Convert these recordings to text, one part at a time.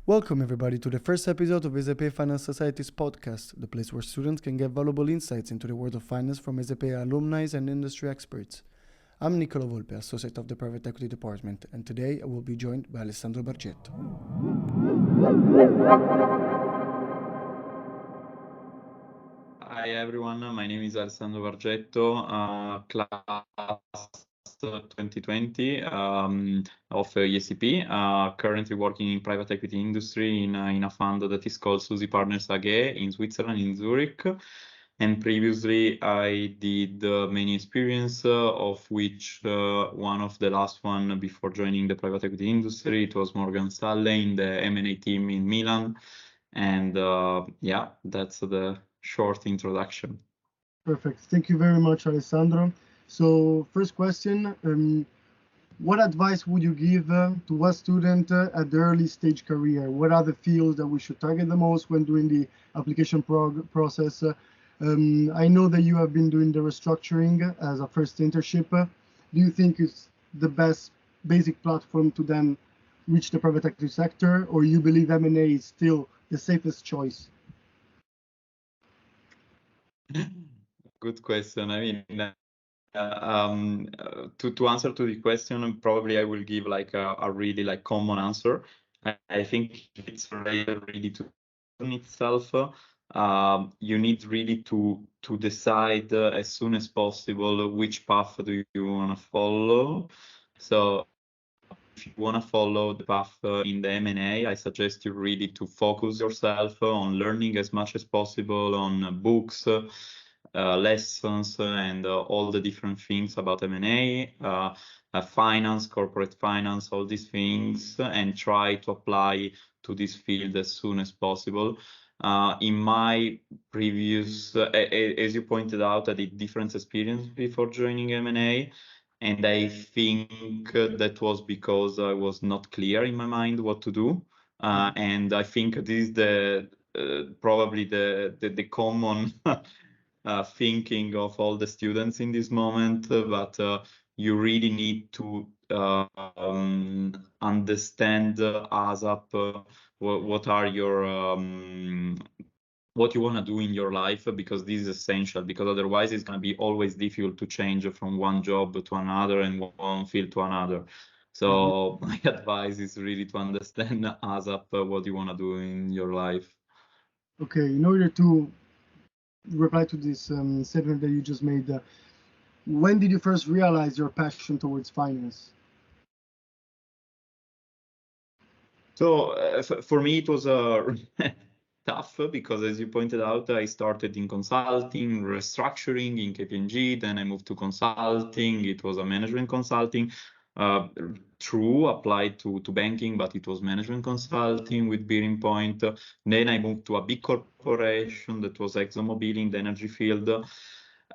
Welcome, everybody, to the first episode of SAP Finance Society's podcast, the place where students can get valuable insights into the world of finance from SAP alumni and industry experts. I'm Niccolo Volpe, Associate of the Private Equity Department, and today I will be joined by Alessandro Bargetto. Hi everyone, my name is Alessandro Bargetto, class 2020 of ESCP, currently working in private equity industry in a fund that is called Suzy Partners AG in Switzerland, in Zurich. And previously I did many experience, of which one of the last one before joining the private equity industry, it was Morgan Stanley in the M&A team in Milan. And yeah, that's the short introduction. Perfect. Thank you very much, Alessandro. So, first question, what advice would you give to a student at the early stage career? What are the fields that we should target the most when doing the application process? I know that you have been doing the restructuring as a first internship. Do you think it's the best basic platform to then reach the private equity sector, or you believe M&A is still the safest choice? Good question. I mean, to answer to the question, probably I will give like a really like common answer. I think it's related really to itself. You need really to decide as soon as possible which path do you want to follow. So if you want to follow the path in the M&A, I suggest you really to focus yourself on learning as much as possible on books, lessons, and all the different things about M&A, finance, corporate finance, all these things, and try to apply to this field as soon as possible. In my previous, as you pointed out, I did different experience before joining M&A. And I think that was because I was not clear in my mind what to do. And I think this is the probably the common thinking of all the students in this moment. But you really need to understand ASAP what are your what you want to do in your life, because this is essential, because otherwise it's going to be always difficult to change from one job to another and one field to another. So my advice is really to understand ASAP what you want to do in your life. Okay, in order to reply to this statement that you just made, when did you first realize your passion towards finance? So for me, it was tough because, as you pointed out, I started in consulting, restructuring in KPMG. Then I moved to consulting. It was a management consulting. True, applied to banking, but it was management consulting with Bearing Point. Then I moved to a big corporation that was ExxonMobil in the energy field.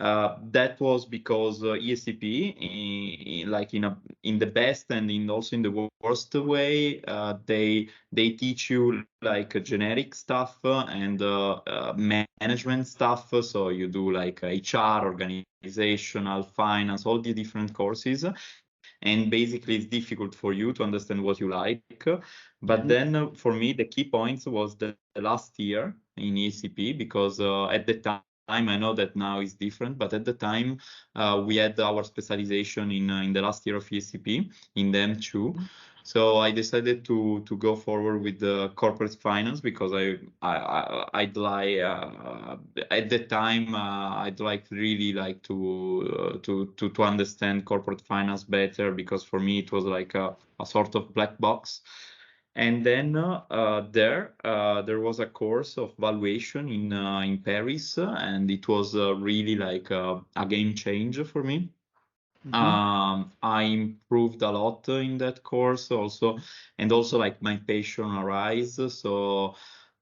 That was because ESCP, like in the best and also in the worst way, they teach you like generic stuff and management stuff. So you do like HR, organizational, finance, all the different courses. And basically it's difficult for you to understand what you like. But then for me, the key points was the last year in ECP, because at the time, I know that now is different, but at the time we had our specialization in the last year of ECP in the M2. So I decided to go forward with the corporate finance, because I'd like at the time I'd like really like to understand corporate finance better, because for me it was like a sort of black box. And then there was a course of valuation in Paris, and it was really like a game changer for me. I improved a lot in that course also, and also like my passion arise. So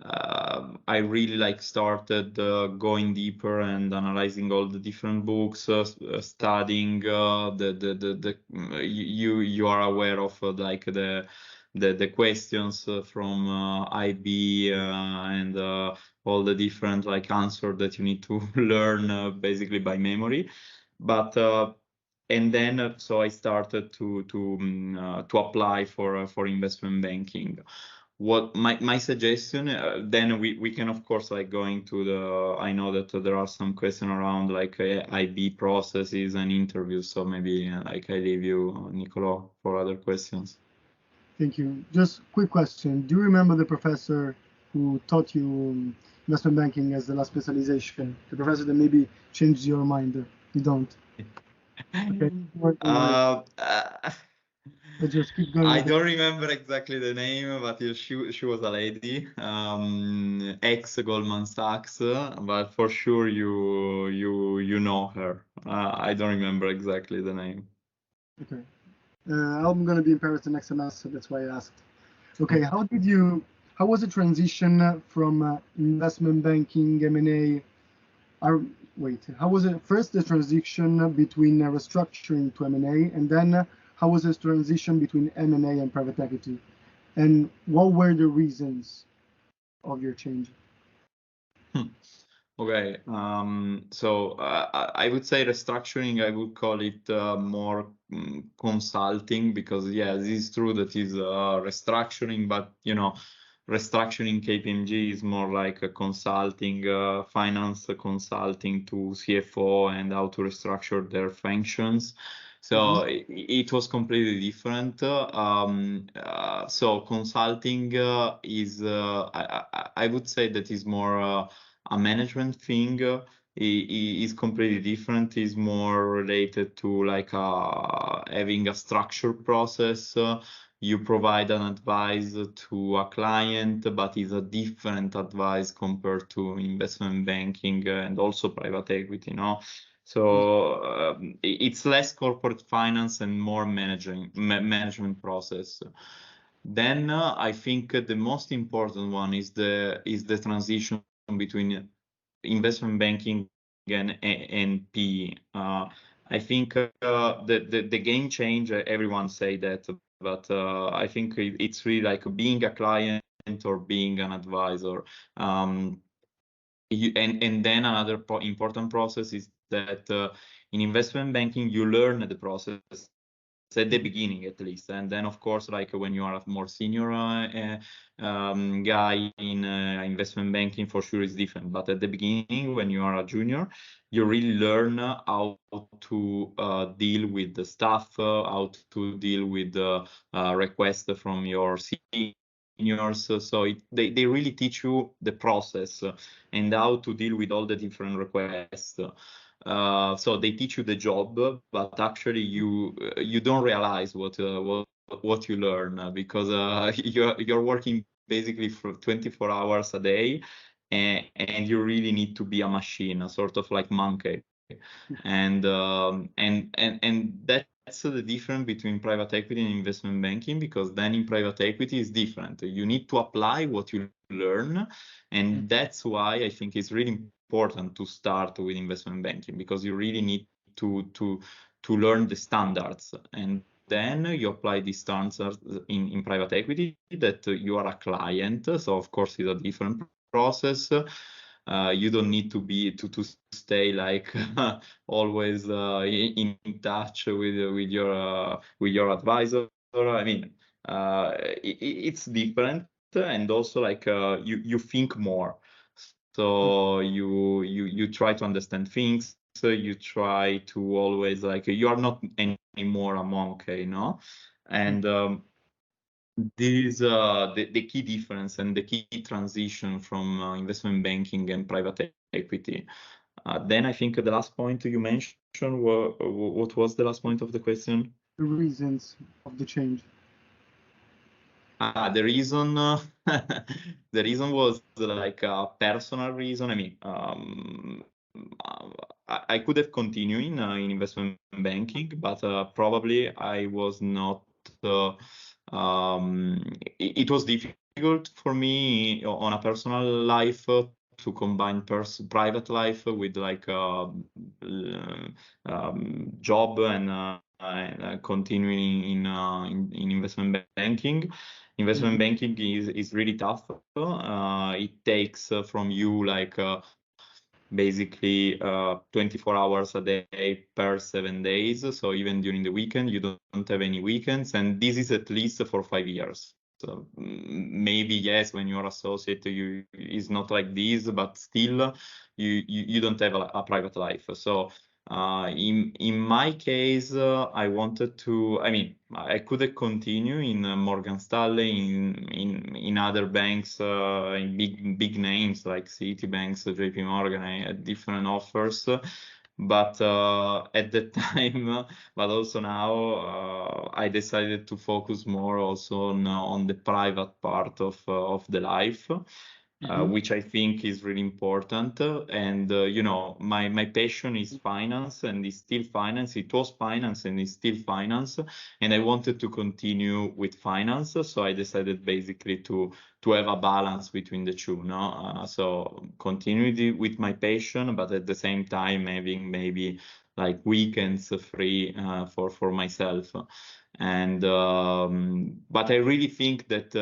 I really like started going deeper and analyzing all the different books, studying you are aware of like the questions from IB and all the different like answer that you need to learn basically by memory. But and then so I started to apply for investment banking. what my suggestion, then we can of course like going to the, I know that there are some questions around like IB processes and interviews, so maybe like I leave you, Nicolo, for other questions. Thank you. Just quick question. Do you remember the professor who taught you investment banking as the last specialization? The professor that maybe changed your mind? You don't. Okay. Don't worry. But just keep going I with it. don't remember exactly the name, but she was a lady, ex Goldman Sachs, but for sure you know her. I don't remember exactly the name. Okay. I'm going to be in Paris the next semester. That's why I asked. Okay. How was the transition from investment banking, M&A? How was it first the transition between restructuring to M&A, and then how was this transition between M&A and private equity? And what were the reasons of your change? Okay, so I would say restructuring, I would call it more consulting, because yeah, it is true that is restructuring, but you know, restructuring KPMG is more like a consulting, finance consulting to CFO and how to restructure their functions. So it was completely different. So consulting is, I would say that is more a management thing. Is completely different. Is more related to like having a structured process. You provide an advice to a client, but it's a different advice compared to investment banking and also private equity, no? So it's less corporate finance and more management process. Then I think the most important one is the transition between investment banking and PE. I think the game change. Everyone say that, but I think it's really like being a client or being an advisor. And then another important process is that in investment banking you learn the process at the beginning at least, and then of course like when you are a more senior guy in investment banking, for sure is different, but at the beginning when you are a junior you really learn how to deal with the staff, how to deal with the request from your seniors. So they really teach you the process and how to deal with all the different requests. So they teach you the job, but actually you don't realize what you learn, because you're working basically for 24 hours a day, and you really need to be a machine, a sort of like monkey. And that's the difference between private equity and investment banking, because then in private equity is different. You need to apply what you learn, and that's why I think it's really important to start with investment banking, because you really need to learn the standards, and then you apply these standards in private equity, that you are a client. So of course it's a different process. You don't need to stay like always in touch with your advisor. I mean, it's different, and also like you think more. So you try to understand things. So you try to always like, you are not anymore a monkey, you know. And this is the key difference and the key transition from investment banking and private equity. Then I think the last point you mentioned, what was the last point of the question? The reasons of the change. The reason, the reason was like a personal reason. I mean, I could have continued in investment banking, but probably I was not. It was difficult for me on a personal life to combine private life with like job and continuing in investment banking. Investment banking is really tough. It takes from you like basically 24 hours a day per 7 days. So even during the weekend, you don't have any weekends. And this is at least for 5 years. maybe yes, when you're associate, you is not like this, but still you don't have a private life. So in my case, I wanted to. I mean, I could continue in Morgan Stanley, in other banks, in big names like Citibanks, JP Morgan. I had different offers, but at that time, but also now, I decided to focus more also on the private part of the life. Which I think is really important. And you know, my passion is finance, and is still finance. It was finance and is still finance, and I wanted to continue with finance. So I decided basically to have a balance between the two. No, so continue with my passion, but at the same time having maybe like weekends free for myself. And but I really think that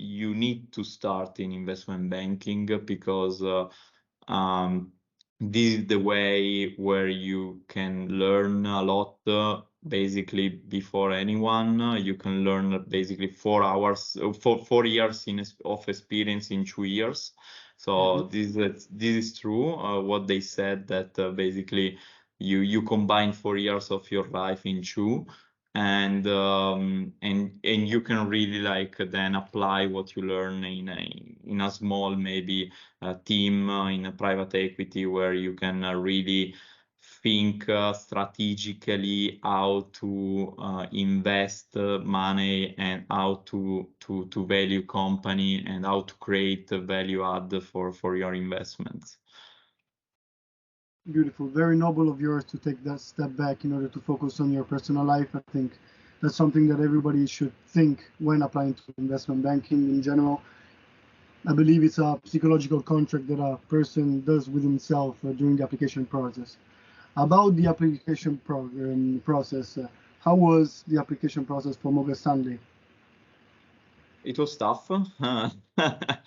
you need to start in investment banking because this is the way where you can learn a lot. Basically, before anyone, you can learn basically 4 hours, 4 years of experience in 2 years. So this is true. What they said that basically you combine 4 years of your life in two, and you can really like then apply what you learn in a small maybe team in a private equity, where you can really think strategically how to invest money, and how to value company, and how to create value add for your investments. Beautiful. Very noble of yours to take that step back in order to focus on your personal life. I think that's something that everybody should think when applying to investment banking in general. I believe it's a psychological contract that a person does with himself during the application process. About the application process, how was the application process for Morgan Stanley? It was tough. Pretty much.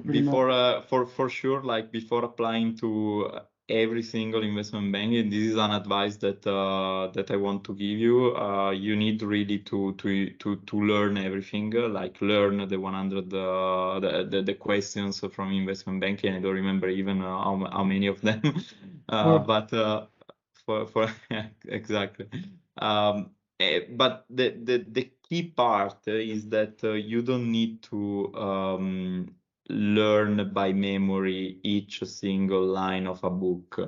Before for sure, like before applying to every single investment bank, and this is an advice that I want to give you. You need really to learn everything, like learn the 100 the questions from investment banking. I don't remember even how many of them, but for exactly. But the key part is that you don't need to learn by memory each single line of a book.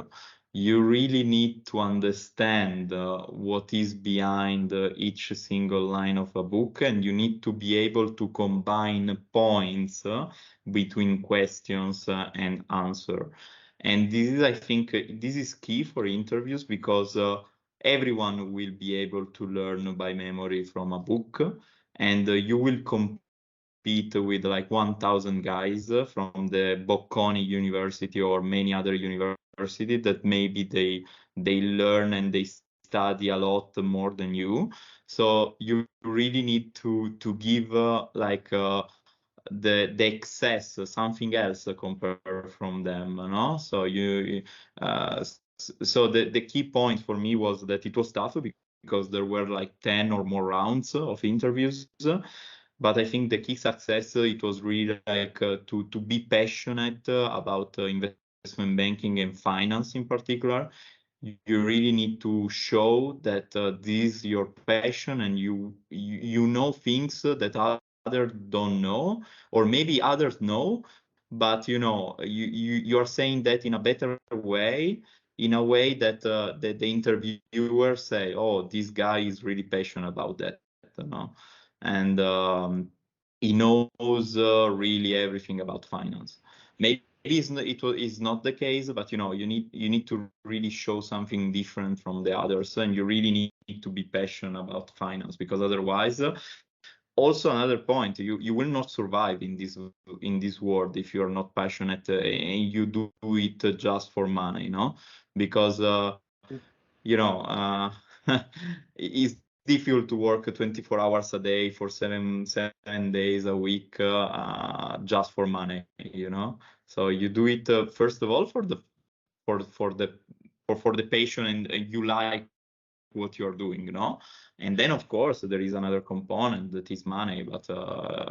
You really need to understand what is behind each single line of a book, and you need to be able to combine points between questions and answer. And this is, I think, this is key for interviews, because everyone will be able to learn by memory from a book, and you will compete with like 1,000 guys from the Bocconi University or many other universities that maybe they learn and they study a lot more than you. So you really need to give the excess, something else compared from them, no? So so the key point for me was that it was tough because there were like 10 or more rounds of interviews. But I think the key success, it was really like to be passionate about investment banking and finance in particular. You really need to show that this is your passion, and you know things that others don't know, or maybe others know, but you know you're saying that in a better way, in a way that the interviewers say, oh, this guy is really passionate about that, you know? And he knows really everything about finance. Maybe it's not the case, but you know, you need to really show something different from the others, and you really need to be passionate about finance, because otherwise, also another point, you will not survive in this world if you're not passionate and you do it just for money, you know, because you know it's difficult to work 24 hours a day for seven days a week just for money, you know. So you do it first of all for the passion, and you like what you're doing, no? And then, of course, there is another component that is money, but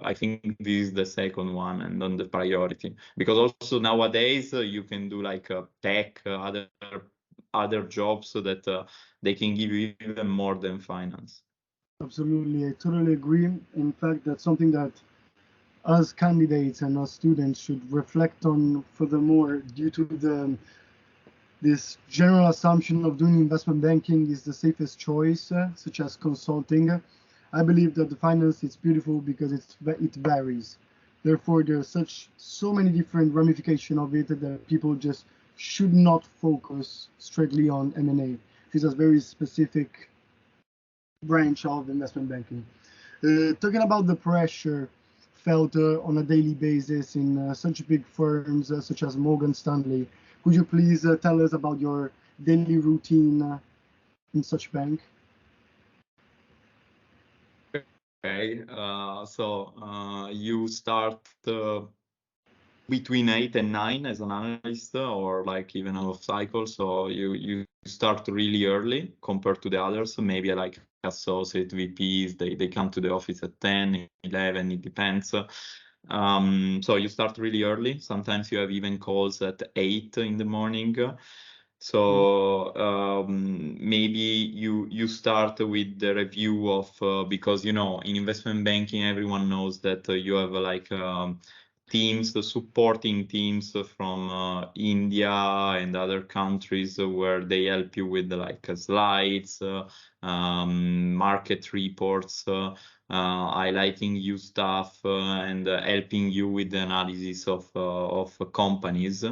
I think this is the second one and on the priority. Because also nowadays you can do like tech, other jobs so that they can give you even more than finance. Absolutely, I totally agree. In fact, that's something that us candidates and us students should reflect on furthermore, due to this general assumption of doing investment banking is the safest choice, such as consulting. I believe that the finance is beautiful because it varies. Therefore, there are so many different ramifications of it that people just should not focus strictly on M&A. This is a very specific branch of investment banking. Talking about the pressure felt on a daily basis in such big firms such as Morgan Stanley, could you please tell us about your daily routine in such bank? Okay, so you start between 8 and 9 as an analyst, or like even out of cycle. So you start really early compared to the others. Maybe like associate VPs, they come to the office at 10, 11, it depends. So you start really early. Sometimes you have even calls at 8 in the morning. So maybe you start with the review of because in investment banking everyone knows that you have like teams, the supporting teams from India and other countries where they help you with like slides, market reports, highlighting you stuff, and helping you with the analysis of companies.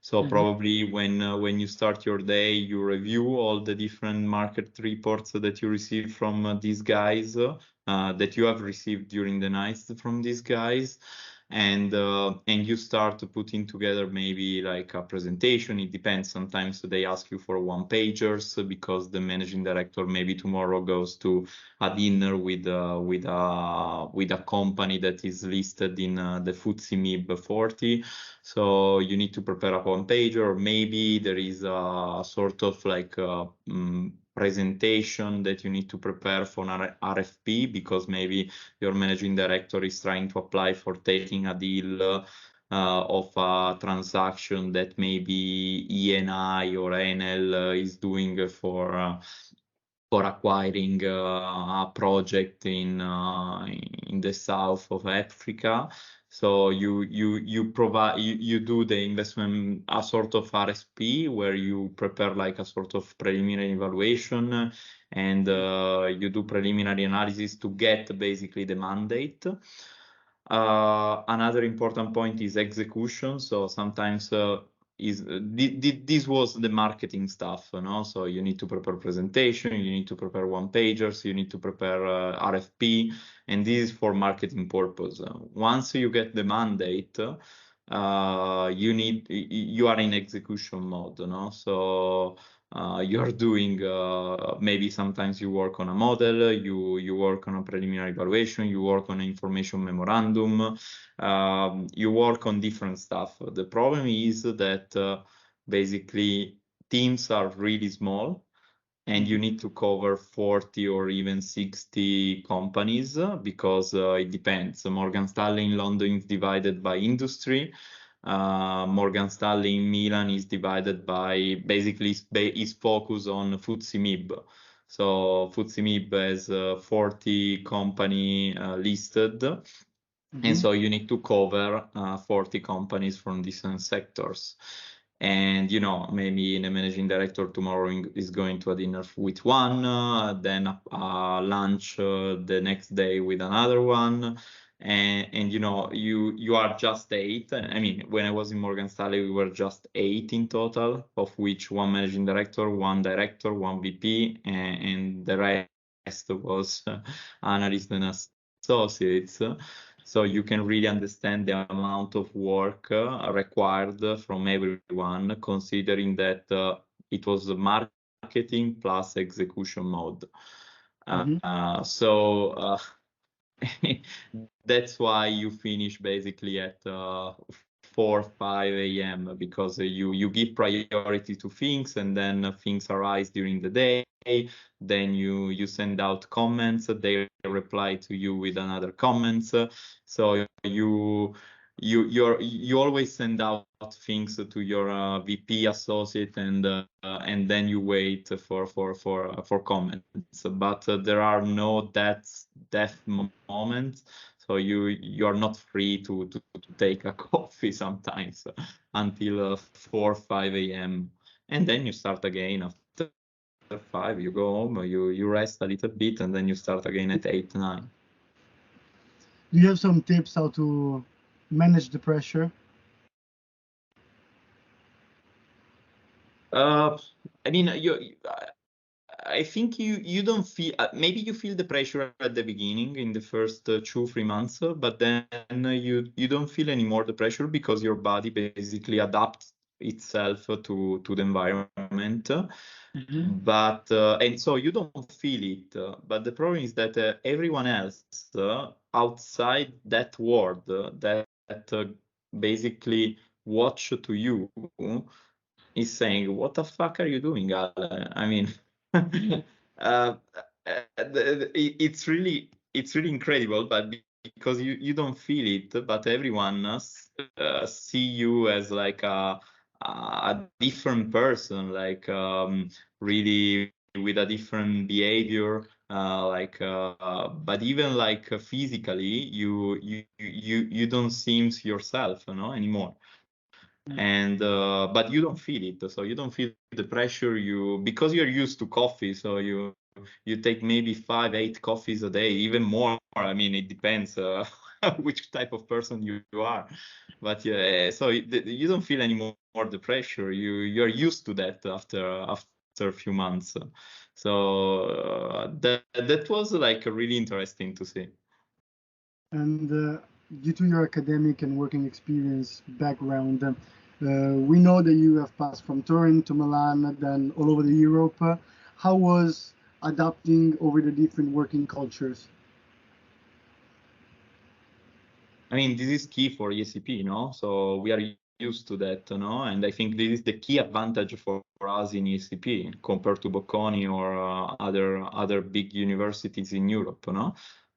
So probably when you start your day, you review all the different market reports that you receive from these guys, that you have received during the nights from these guys. And you start putting together maybe like a presentation. It depends. Sometimes they ask you for one-pagers because the managing director maybe tomorrow goes to a dinner with a company that is listed in the FTSE MIB 40. So you need to prepare a one-pager, or maybe there is a sort of like presentation that you need to prepare for an RFP, because maybe your managing director is trying to apply for taking a deal of a transaction that maybe ENI or Enel is doing for acquiring a project in the south of Africa. So you provide you do the investment, a sort of RSP, where you prepare like a sort of preliminary evaluation, and you do preliminary analysis to get basically the mandate. Another important point is execution. So sometimes this was the marketing stuff, so you need to prepare presentation, you need to prepare one-pagers, you need to prepare RFP, and this is for marketing purpose. Once you get the mandate, you are in execution mode, so you're doing maybe sometimes you work on a model, you work on a preliminary evaluation, you work on an information memorandum, you work on different stuff. The problem is that basically teams are really small, and you need to cover 40 or even 60 companies, because it depends. Morgan Stanley in London is divided by industry. Morgan Stanley in Milan is divided by, basically is focused on FTSE MIB. So FTSE MIB has 40 company listed. And so you need to cover 40 companies from different sectors. And maybe the managing director tomorrow is going to a dinner with one, then a lunch the next day with another one, and you are just 8. I mean, when I was in Morgan Stanley, we were just 8 in total, of which one managing director, one director, one VP, and the rest was analysts and associates. So you can really understand the amount of work required from everyone, considering that it was marketing plus execution mode. So that's why you finish basically at 4, 5 a.m. because you give priority to things, and then things arise during the day. then you send out comments, they reply to you with another comments. So you always send out things to your VP associate, and then you wait for comments. But there are no death moments, so you are not free to take a coffee sometimes until 4 5 a.m. and then you start again after 5. You go home, you rest a little bit, and then you start again at 8 9. Do you have some tips how to manage the pressure? I mean, I think you don't feel, maybe you feel the pressure at the beginning in the first 2 3 months, but then you don't feel anymore the pressure because your body basically adapts itself to the environment. But and so you don't feel it. But the problem is that everyone else outside that world that basically watch to you is saying, "What the fuck are you doing, Ale?" I mean, uh, it's really incredible, but because you don't feel it, but everyone see you as like a different person, like really with a different behavior, but even like physically, you don't seem yourself, anymore. And but you don't feel it, so you don't feel the pressure, because you're used to coffee, so you take maybe 5 8 coffees a day, even more. I mean, it depends which type of person you are, but yeah, so you don't feel anymore the pressure. You're used to that after a few months. So that was like really interesting to see. And due to your academic and working experience background, we know that you have passed from Turin to Milan, then all over the Europe. How was adapting over the different working cultures? I mean, this is key for ESCP, so we are used to that, and I think this is the key advantage for us in ESCP compared to Bocconi or other big universities in Europe,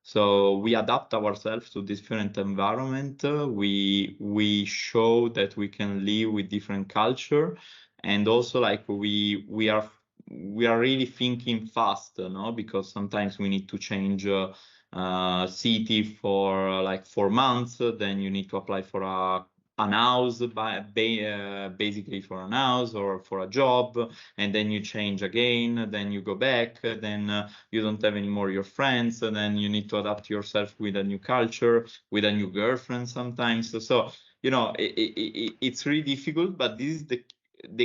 So we adapt ourselves to different environment. We show that we can live with different culture, and also like we are really thinking fast, because sometimes we need to change city for like 4 months. Then you need to apply for an house, basically for an house or for a job, and then you change again, then you go back, then you don't have anymore your friends, and then you need to adapt yourself with a new culture, with a new girlfriend sometimes. So it's really difficult, but this is the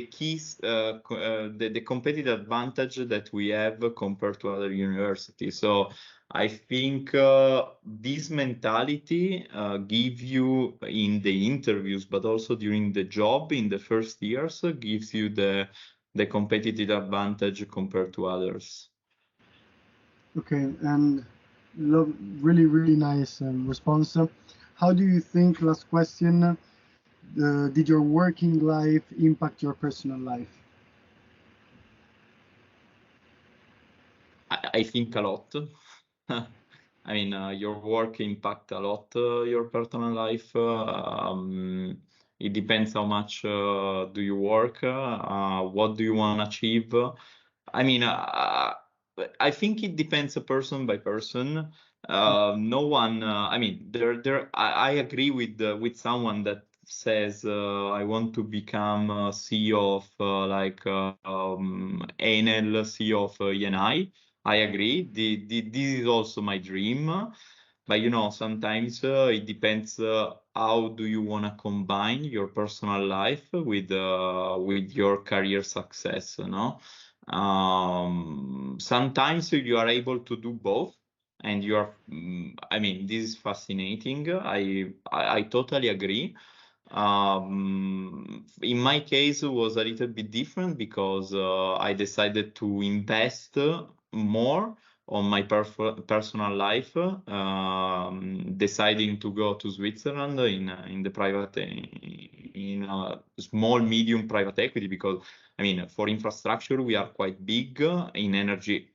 keys, the competitive advantage that we have compared to other universities. So I think this mentality gives you in the interviews, but also during the job in the first years, gives you the competitive advantage compared to others. Okay, and really, really nice response. How do you think, last question, did your working life impact your personal life? I think a lot. I mean, your work impact a lot your personal life. It depends how much do you work, what do you want to achieve. I mean, I think it depends person by person. No one. I mean, I agree with someone that says I want to become CEO of Enel, CEO of ENI. I agree. This is also my dream. But sometimes it depends how do you want to combine your personal life with your career success, Sometimes you are able to do both, and you are. I mean, this is fascinating. I totally agree. In my case, it was a little bit different because I decided to invest more on my personal life, deciding to go to Switzerland in the private in a small medium private equity, because I mean, for infrastructure we are quite big in energy,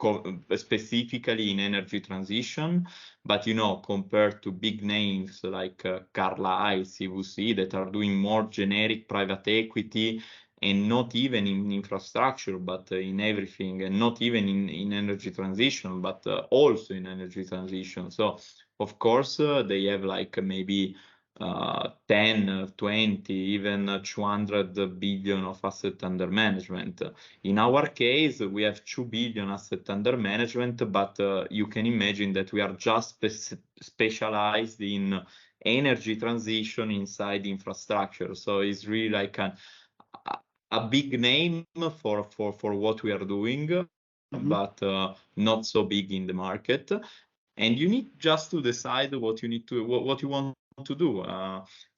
specifically in energy transition. But you know, compared to big names like Carlyle, CVC, that are doing more generic private equity, and not even in infrastructure, but in everything, and not even in energy transition, but also in energy transition. So, of course, they have like maybe 10, 20, even 200 billion of asset under management. In our case, we have 2 billion asset under management, but you can imagine that we are just specialized in energy transition inside infrastructure. So it's really like a big name for what we are doing, but not so big in the market. And you need just to decide what you need to what you want to do.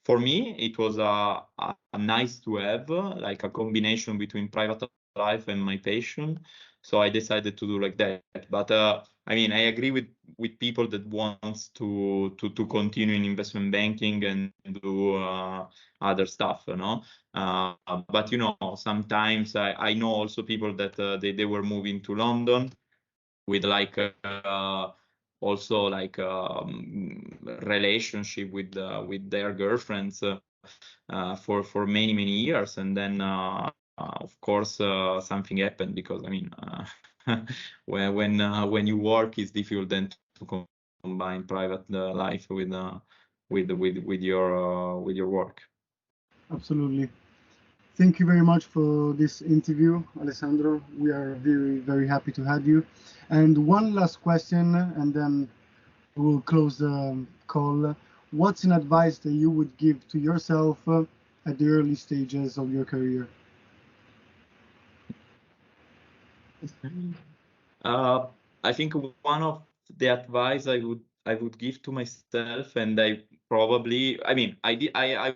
For me, it was a nice to have, like a combination between private life and my passion. So I decided to do like that. But I mean, I agree with people that wants to continue in investment banking and do other stuff, you know. But you know, sometimes I know also people that they were moving to London with like also like relationship with their girlfriends for many years, and then of course something happened, because I mean when you work, it's difficult then to combine private life with your work. Absolutely. Thank you very much for this interview, Alessandro. We are very happy to have you. And one last question, and then we'll close the call. What's an advice that you would give to yourself at the early stages of your career? I think one of the advice I would give to myself, and I probably, I mean, I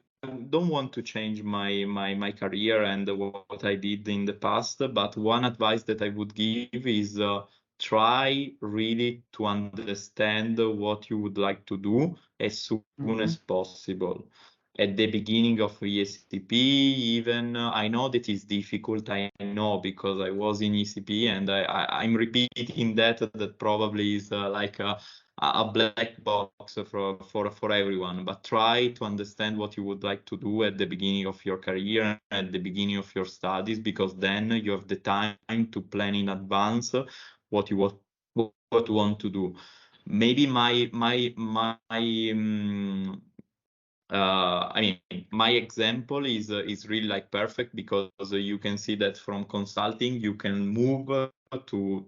don't want to change my career and what I did in the past, but one advice that I would give is try really to understand what you would like to do as soon as possible. At the beginning of ECP, even I know that is difficult. I know, because I was in ECP, and I'm repeating that probably is like a black box for everyone. But try to understand what you would like to do at the beginning of your career, at the beginning of your studies, because then you have the time to plan in advance what you want to do. Maybe I mean, my example is really like perfect, because you can see that from consulting you can move to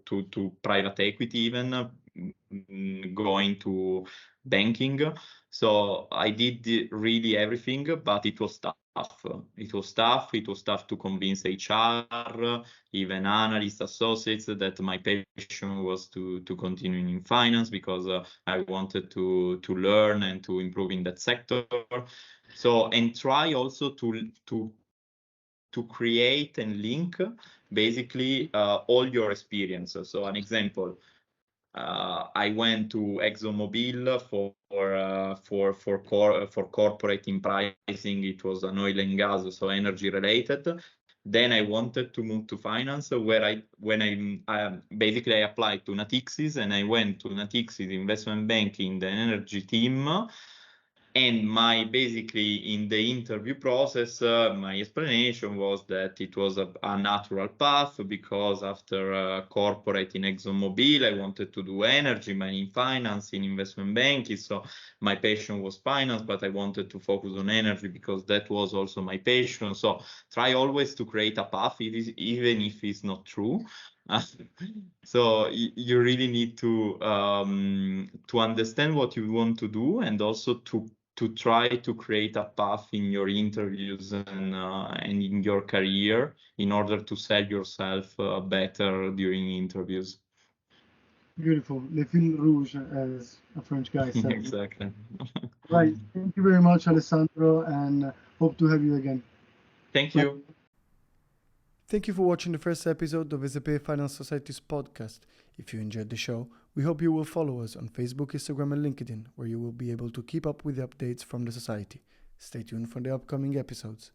private equity, even going to banking. So I did really everything, but it was tough. It was tough. It was tough to convince HR, even analysts, associates, that my passion was to continue in finance, because I wanted to learn and to improve in that sector. So, and try also to create and link basically all your experiences. So an example, I went to ExxonMobil for corporate in pricing. It was an oil and gas, so energy related. Then I wanted to move to finance, where when I basically I applied to Natixis, and I went to Natixis investment banking, the energy team. And my basically in the interview process, my explanation was that it was a natural path, because after corporate in ExxonMobil, I wanted to do energy, mining, finance in investment banking. So my passion was finance, but I wanted to focus on energy because that was also my passion. So try always to create a path, even if it's not true. So you really need to understand what you want to do, and also to try to create a path in your interviews and in your career, in order to sell yourself better during interviews. Beautiful. Le fil rouge, as a French guy said. Exactly. Right. Thank you very much, Alessandro, and hope to have you again. Thank you. Thank you for watching the first episode of SAP Finance Society's podcast. If you enjoyed the show, We hope you will follow us on Facebook, Instagram, and LinkedIn, where you will be able to keep up with the updates from the society. Stay tuned for the upcoming episodes.